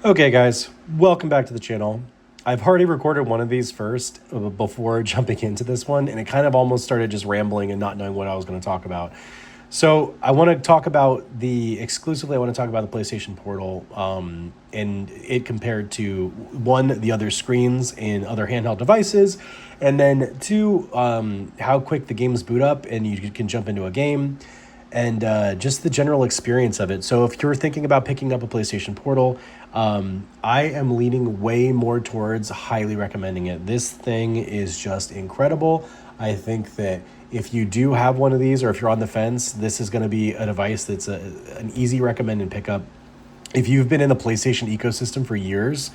Okay, guys, welcome back to the channel. I've already recorded one of these first before jumping into this one, and it kind of almost started just rambling and not knowing what I was going to talk about. So I want to talk about exclusively, I want to talk about the PlayStation Portal and it compared to one, the other screens in other handheld devices, and then two, how quick the games boot up and you can jump into a game and just the general experience of it. So if you're thinking about picking up a PlayStation Portal, I am leaning way more towards highly recommending it. This thing is just incredible. I think that if you do have one of these, or if you're on the fence, this is going to be a device that's an easy recommended pickup. If you've been in the PlayStation ecosystem for years,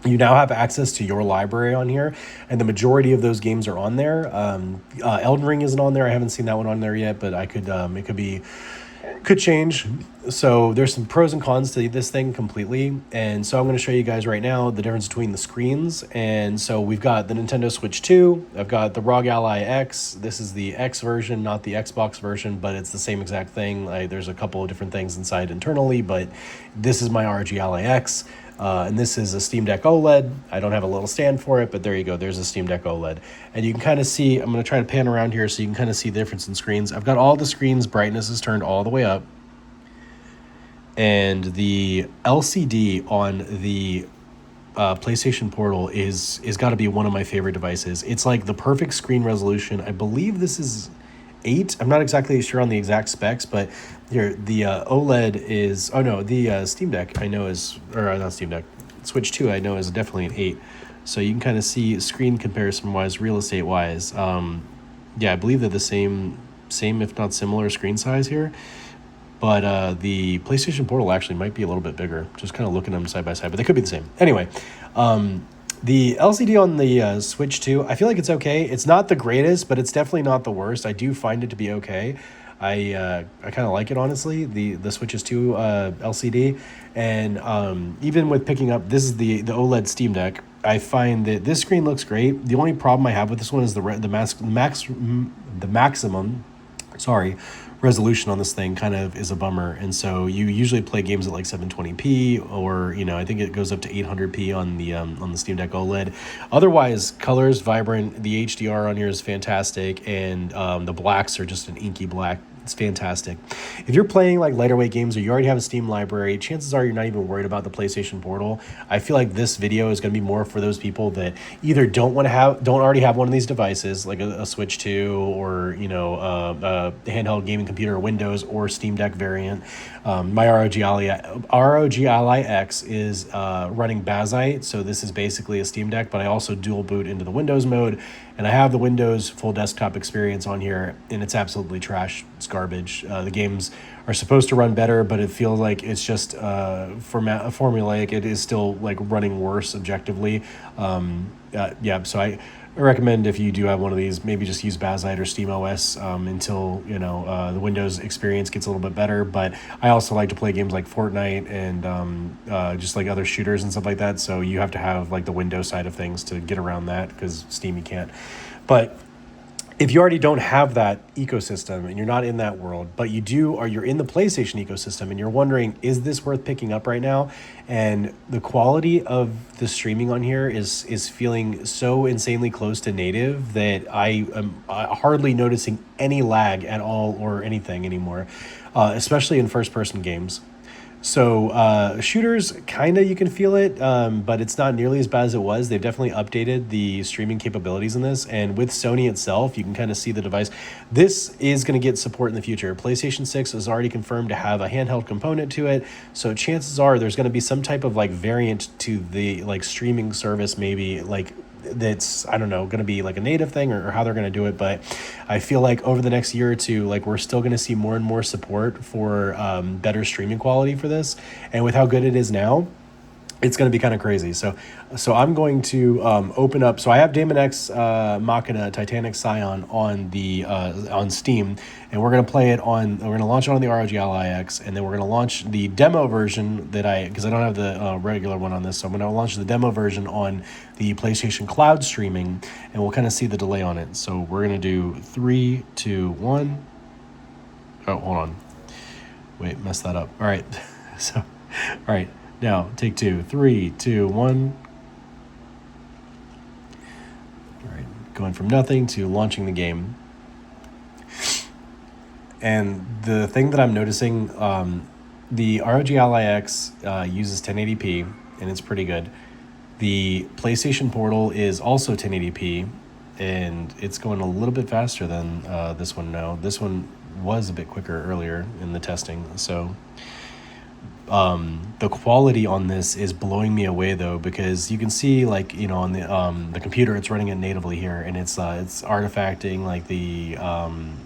you now have access to your library on here, and the majority of those games are on there. Elden Ring isn't on there. I haven't seen that one on there yet, but could change. So there's some pros and cons to this thing completely. And so I'm going to show you guys right now the difference between the screens. And so we've got the Nintendo Switch 2. I've got the ROG Ally X. This is the X version, not the Xbox version, but it's the same exact thing. There's a couple of different things inside internally, but this is my ROG Ally X. And this is a Steam Deck OLED. I don't have a little stand for it, but there you go. There's a Steam Deck OLED. And you can kind of see, I'm going to try to pan around here so you can kind of see the difference in screens. I've got all the screens, brightness is turned all the way up. And the LCD on the PlayStation Portal is got to be one of my favorite devices. It's like the perfect screen resolution. I believe this is 8. I'm not exactly sure on the exact specs, but here the OLED is. Oh no, the Steam Deck I know is, or not Steam Deck, Switch 2 I know is definitely an 8. So you can kind of see screen comparison wise, real estate wise. Yeah, I believe they're the same if not similar screen size here. But the PlayStation Portal actually might be a little bit bigger. Just kind of looking at them side by side, but they could be the same. Anyway, the LCD on the Switch 2, I feel like it's okay. It's not the greatest, but it's definitely not the worst. I do find it to be okay. I kind of like it, honestly, the Switch's 2 LCD. And even with picking up, this is the OLED Steam Deck, I find that this screen looks great. The only problem I have with this one is the maximum, resolution on this thing kind of is a bummer. And so you usually play games at like 720p, or I think it goes up to 800p on the Steam Deck OLED. Otherwise, colors vibrant. The HDR on here is fantastic, and the blacks are just an inky black. It's fantastic. If you're playing like lighter weight games, or you already have a Steam library, chances are you're not even worried about the PlayStation Portal. I feel like this video is going to be more for those people that either don't already have one of these devices, like a Switch 2, or a handheld gaming computer, Windows or Steam Deck variant. My ROG Ally X is running Bazite, so this is basically a Steam Deck, but I also dual boot into the Windows mode, and I have the Windows full desktop experience on here, and it's absolutely trash. It's garbage. The games are supposed to run better, but it feels like it's just formulaic. It is still like running worse objectively. Yeah, so I recommend, if you do have one of these, maybe just use Bazite or SteamOS until the Windows experience gets a little bit better. But I also like to play games like Fortnite and just like other shooters and stuff like that. So you have to have like the Windows side of things to get around that, because Steam you can't. But if you already don't have that ecosystem and you're not in that world, but you do, or you're in the PlayStation ecosystem and you're wondering, is this worth picking up right now? And the quality of the streaming on here is feeling so insanely close to native that I am hardly noticing any lag at all or anything anymore, especially in first-person games. So shooters, kind of, you can feel it, but it's not nearly as bad as it was. They've definitely updated the streaming capabilities in this. And with Sony itself, you can kind of see the device. This is going to get support in the future. PlayStation 6 is already confirmed to have a handheld component to it. So chances are there's going to be some type of like variant to the like streaming service, maybe like that's, I don't know, going to be like a native thing, or how they're going to do it. But I feel like over the next year or two, like we're still going to see more and more support for better streaming quality for this. And with how good it is now, it's going to be kind of crazy. So I'm going to open up. So I have Daemon X Machina Titanic Scion on Steam, and we're going to play it on. We're going to launch it on the ROG Ally X, and then we're going to launch the demo version because I don't have the regular one on this. So I'm going to launch the demo version on the PlayStation Cloud streaming, and we'll kind of see the delay on it. So we're going to do 3, 2, 1. Oh, hold on. Wait, messed that up. All right. So, all right. Now, take two. 3, 2, 1. All right, going from nothing to launching the game. And the thing that I'm noticing, the ROG Ally X uses 1080p, and it's pretty good. The PlayStation Portal is also 1080p, and it's going a little bit faster than this one now. This one was a bit quicker earlier in the testing, so the quality on this is blowing me away though, because you can see, like, you know, on the computer it's running it natively here, and it's artifacting, like the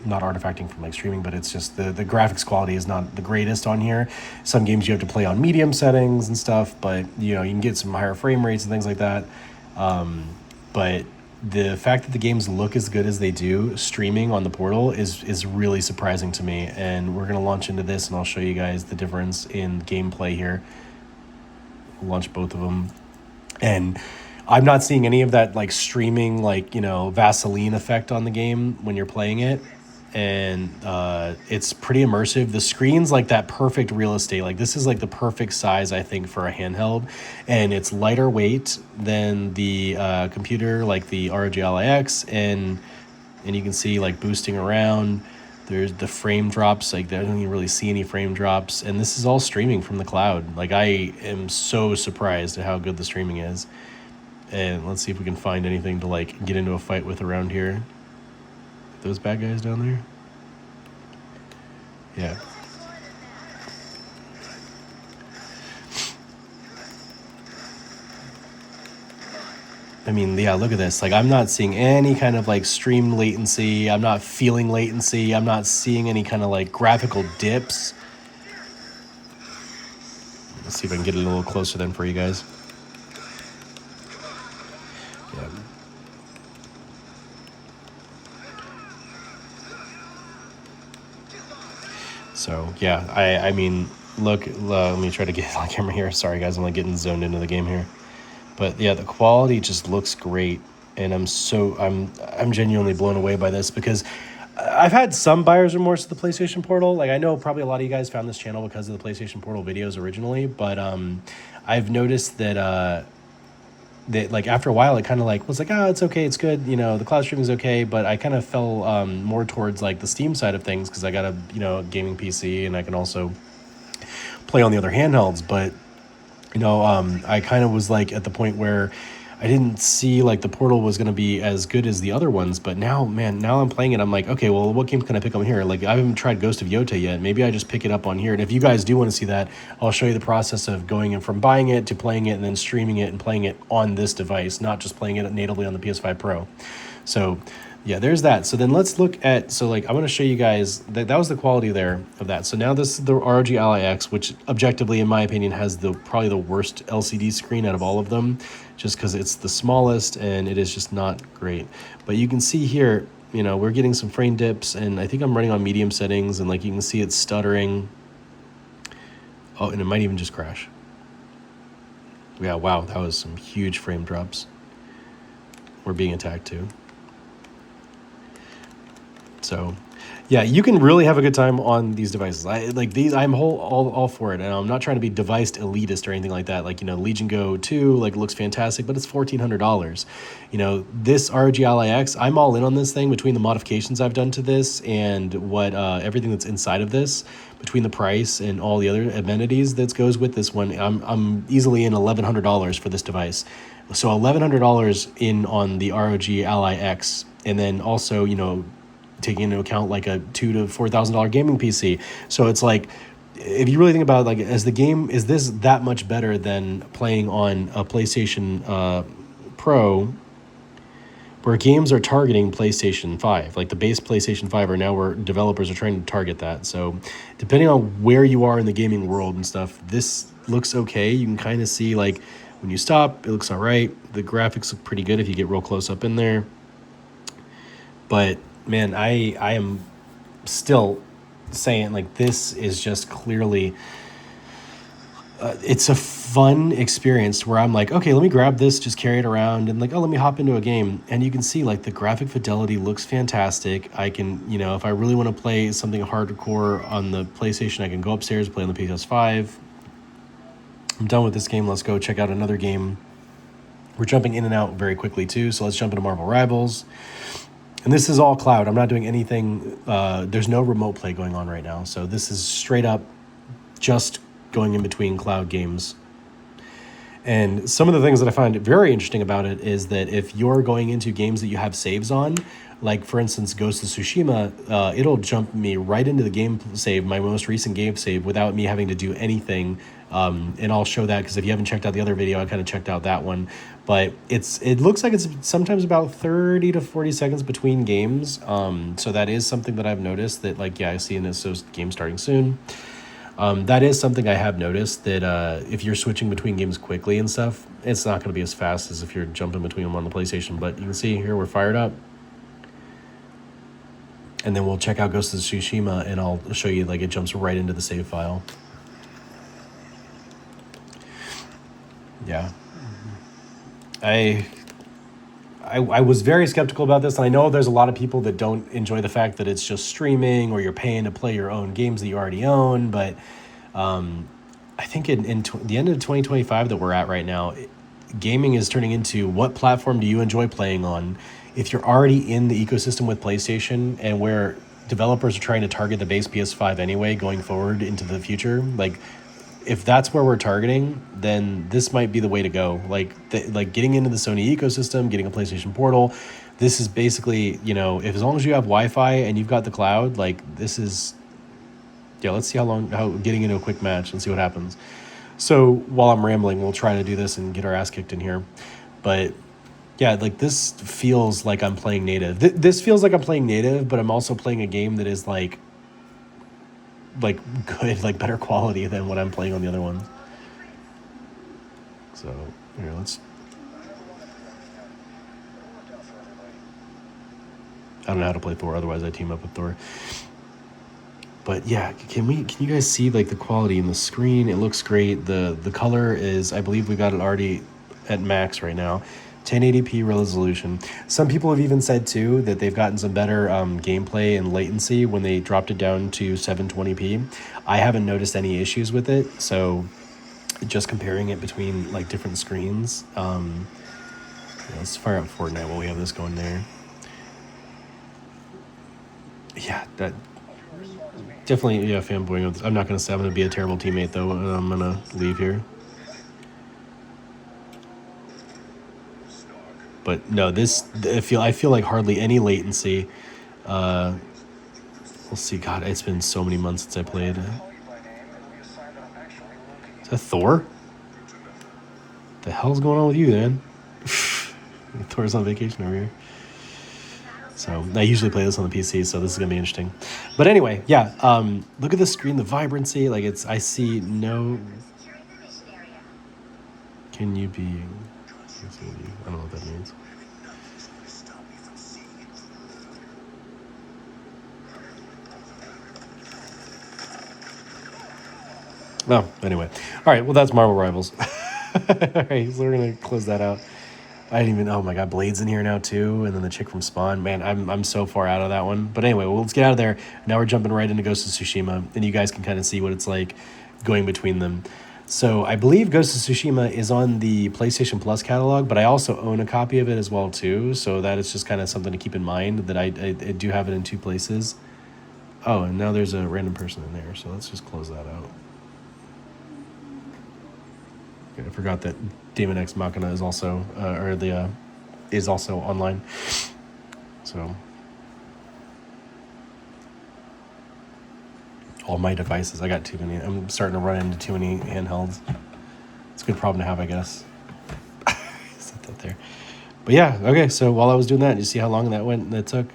not artifacting from like streaming, but it's just the graphics quality is not the greatest on here. Some games you have to play on medium settings and stuff, but you know, you can get some higher frame rates and things like that. But the fact that the games look as good as they do streaming on the Portal is really surprising to me. And we're going to launch into this, and I'll show you guys the difference in gameplay here. We'll launch both of them. And I'm not seeing any of that like streaming, like, you know, Vaseline effect on the game when you're playing it. And it's pretty immersive. The screen's like that perfect real estate. Like, this is like the perfect size, I think, for a handheld, and it's lighter weight than the computer, like the ROG Ally X, and you can see like boosting around. There's the frame drops, like I don't even really see any frame drops, and this is all streaming from the cloud. Like, I am so surprised at how good the streaming is. And let's see if we can find anything to like get into a fight with around here. Those bad guys down there? Yeah. I mean, yeah, look at this. Like, I'm not seeing any kind of like stream latency. I'm not feeling latency. I'm not seeing any kind of like graphical dips. Let's see if I can get it a little closer then for you guys. Yeah. So yeah, I mean, look, let me try to get on camera here. Sorry guys, I'm like getting zoned into the game here. But yeah, the quality just looks great, and I'm genuinely blown away by this, because I've had some buyer's remorse of the PlayStation Portal. Like, I know probably a lot of you guys found this channel because of the PlayStation Portal videos originally, but I've noticed that that like after a while it kind of like was like, oh, it's okay, it's good, you know, the cloud streaming is okay, but I kind of fell more towards like the Steam side of things, because I got a, you know, gaming PC, and I can also play on the other handhelds. But you know, I kind of was like at the point where I didn't see like the Portal was going to be as good as the other ones. But now, man, now I'm playing it, I'm like, okay, well, what games can I pick on here? Like, I haven't tried Ghost of Yota yet. Maybe I just pick it up on here. And if you guys do want to see that, I'll show you the process of going in from buying it to playing it and then streaming it and playing it on this device, not just playing it natively on the PS5 Pro. So yeah, there's that. So then let's look at, so like I'm going to show you guys that was the quality there of that. So now this is the ROG Ally X, which objectively, in my opinion, has probably the worst LCD screen out of all of them, just because it's the smallest and it is just not great. But you can see here, you know, we're getting some frame dips, and I think I'm running on medium settings, and like you can see it's stuttering. Oh, and it might even just crash. Yeah, wow, that was some huge frame drops. We're being attacked too. So yeah, you can really have a good time on these devices. I'm all for it, and I'm not trying to be device elitist or anything like that. Like, you know, Legion Go 2 like looks fantastic, but it's $1,400. You know, this ROG Ally X, I'm all in on this thing. Between the modifications I've done to this and what everything that's inside of this, between the price and all the other amenities that goes with this one, I'm easily in $1,100 for this device. So $1,100 in on the ROG Ally X, and then also, you know, taking into account like a $2,000 to $4,000 gaming PC. So it's like, if you really think about it, like, as the game, is this that much better than playing on a PlayStation Pro, where games are targeting PlayStation 5, like the base PlayStation 5 are now where developers are trying to target that. So depending on where you are in the gaming world and stuff, this looks okay. You can kind of see, like, when you stop, it looks all right. The graphics look pretty good if you get real close up in there. But man, I am still saying, like, this is just clearly it's a fun experience where I'm like, okay, let me grab this, just carry it around, and like, oh, let me hop into a game. And you can see, like, the graphic fidelity looks fantastic. I can, you know, if I really want to play something hardcore on the PlayStation, I can go upstairs and play on the PS5. I'm done with this game. Let's go check out another game. We're jumping in and out very quickly too, so let's jump into Marvel Rivals. And this is all cloud. I'm not doing anything. There's no remote play going on right now, so this is straight up just going in between cloud games. And some of the things that I find very interesting about it is that if you're going into games that you have saves on, like for instance Ghost of Tsushima, it'll jump me right into the game save, my most recent game save, without me having to do anything. And I'll show that because if you haven't checked out the other video, I kind of checked out that one. But it looks like it's sometimes about 30 to 40 seconds between games. So that is something that I've noticed that, like, yeah, I see in this game starting soon. That is something I have noticed, that if you're switching between games quickly and stuff, it's not going to be as fast as if you're jumping between them on the PlayStation. But you can see here we're fired up. And then we'll check out Ghost of Tsushima, and I'll show you, like, it jumps right into the save file. Yeah. I was very skeptical about this, and I know there's a lot of people that don't enjoy the fact that it's just streaming or you're paying to play your own games that you already own, but I think in the end of 2025 that we're at right now, gaming is turning into what platform do you enjoy playing on? If you're already in the ecosystem with PlayStation, and where developers are trying to target the base PS5 anyway going forward into the future, like, if that's where we're targeting, then this might be the way to go. Like getting into the Sony ecosystem, getting a PlayStation Portal, this is basically, you know, if as long as you have Wi-Fi and you've got the cloud, like, this is, yeah, let's see how getting into a quick match and see what happens. So while I'm rambling, we'll try to do this and get our ass kicked in here. But yeah, like, this feels like I'm playing native. This feels like I'm playing native, but I'm also playing a game that is like good, like better quality than what I'm playing on the other ones. So here, I don't know how to play Thor, otherwise I team up with Thor. But yeah, can you guys see, like, the quality in the screen? It looks great. The color is, I believe we got it already at max right now. 1080p resolution. Some people have even said too that they've gotten some better gameplay and latency when they dropped it down to 720p. I haven't noticed any issues with it, so just comparing it between, like, different screens. Let's fire up Fortnite while we have this going there. Yeah, that definitely, yeah, fanboying. I'm not gonna say I'm gonna be a terrible teammate though, and I'm gonna leave here. But no, I feel like hardly any latency. We'll see. God, it's been so many months since I played. Is that Thor? The hell's going on with you, man? Thor's on vacation over here. So I usually play this on the PC, so this is gonna be interesting. But anyway, yeah. Look at the screen, the vibrancy. Like, I see no. Can you be? I don't know what that means. Oh, anyway. All right, well, that's Marvel Rivals. All right, so we're going to close that out. I didn't even, oh my God, Blade's in here now too, and then the chick from Spawn. Man, I'm so far out of that one. But anyway, well, let's get out of there. Now we're jumping right into Ghost of Tsushima, and you guys can kind of see what it's like going between them. So I believe Ghost of Tsushima is on the PlayStation Plus catalog, but I also own a copy of it as well too. So that is just kind of something to keep in mind, that I do have it in two places. Oh, and now there's a random person in there, so let's just close that out. Okay, I forgot that Demon X Machina is also, is also online. So all my devices. I got too many. I'm starting to run into too many handhelds. It's a good problem to have, I guess. Set that there. But yeah, okay. So while I was doing that, you see how long that took?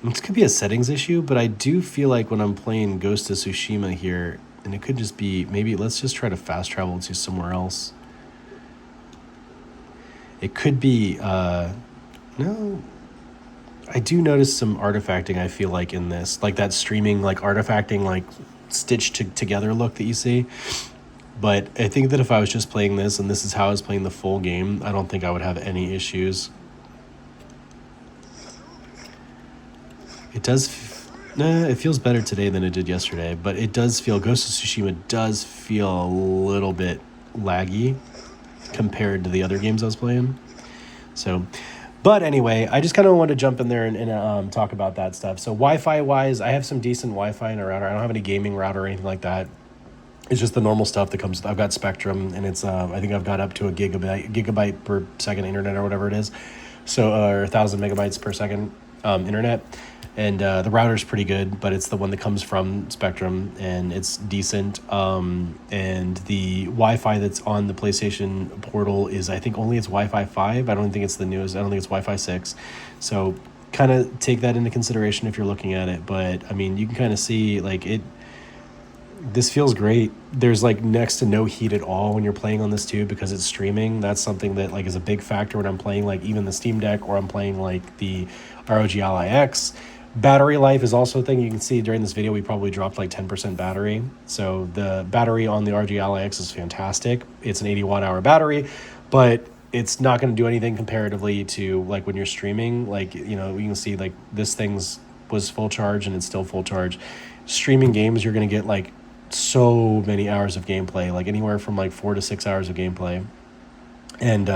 This could be a settings issue, but I do feel like when I'm playing Ghost of Tsushima here, and it could just be, maybe let's just try to fast travel to somewhere else. It could be, no, I do notice some artifacting, I feel like, in this, like that streaming, like artifacting, like stitched together look that you see. But I think that if I was just playing this and this is how I was playing the full game, I don't think I would have any issues. It does, It feels better today than it did yesterday, but it does feel, Ghost of Tsushima does feel a little bit laggy compared to the other games I was playing. So, but anyway, I just kind of wanted to jump in there and talk about that stuff. So Wi-Fi wise, I have some decent Wi-Fi in a router. I don't have any gaming router or anything like that. It's just the normal stuff that comes. I've got Spectrum, and it's I think I've got up to a gigabyte per second internet or whatever it is, so or 1,000 megabytes per second internet, and the router's pretty good, but it's the one that comes from Spectrum, and it's decent. And the Wi-Fi that's on the PlayStation Portal is, I think, only it's Wi-Fi 5. I don't think it's the newest. I don't think it's Wi-Fi 6. So kind of take that into consideration if you're looking at it. But I mean, you can kind of see like it. This feels great. There's like next to no heat at all when you're playing on this too, because it's streaming. That's something that like is a big factor when I'm playing like even the Steam Deck, or I'm playing like the ROG Ally X. Battery life is also a thing. You can see during this video we probably dropped like 10% battery. So the battery on the ROG Ally X is fantastic. It's an 80 watt hour battery, but it's not going to do anything comparatively to like when you're streaming. Like, you know, you can see like this thing's was full charge and it's still full charge. Streaming games, you're going to get like so many hours of gameplay, like anywhere from like 4 to 6 hours of gameplay. And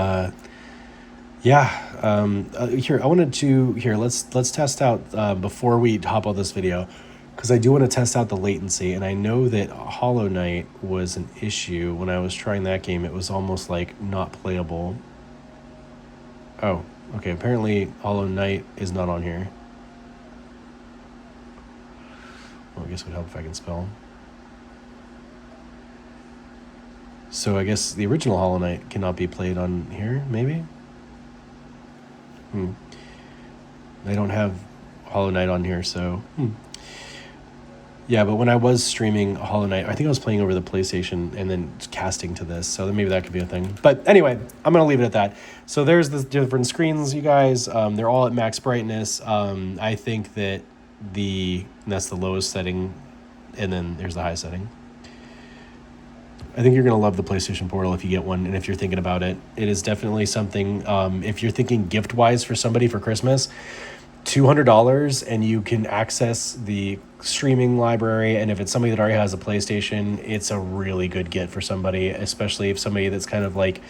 here I wanted to let's test out before we hop on this video, because I do want to test out the latency. And I know that Hollow Knight was an issue when I was trying that game. It was almost like not playable. Oh, okay, apparently Hollow Knight is not on here. Well, I guess it would help if I can spell. So I guess the original Hollow Knight cannot be played on here, maybe? They don't have Hollow Knight on here, so... Yeah, but when I was streaming Hollow Knight, I think I was playing over the PlayStation and then casting to this, so maybe that could be a thing. But anyway, I'm going to leave it at that. So there's the different screens, you guys. They're all at max brightness. I think that that's the lowest setting, and then there's the high setting. I think you're going to love the PlayStation Portal if you get one, and if you're thinking about it. It is definitely something, if you're thinking gift-wise for somebody for Christmas, $200, and you can access the streaming library, and if it's somebody that already has a PlayStation, it's a really good get for somebody, especially if somebody that's kind of like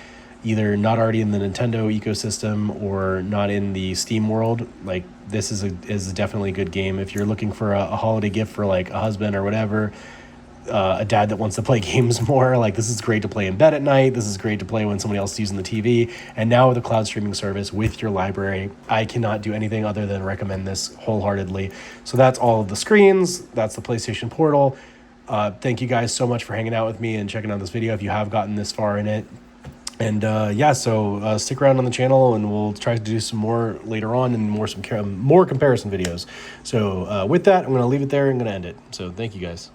either not already in the Nintendo ecosystem or not in the Steam world. Like, this is definitely a good game. If you're looking for a holiday gift for like a husband or whatever, a dad that wants to play games more, like this is great to play in bed at night. This is great to play when somebody else is using the TV. And now with a cloud streaming service with your library, I cannot do anything other than recommend this wholeheartedly. So that's all of the screens. That's the PlayStation Portal. Thank you guys so much for hanging out with me and checking out this video if you have gotten this far in it. And so stick around on the channel, and we'll try to do some more later on, and more comparison videos. So with that, I'm going to leave it there and going to end it. So thank you guys.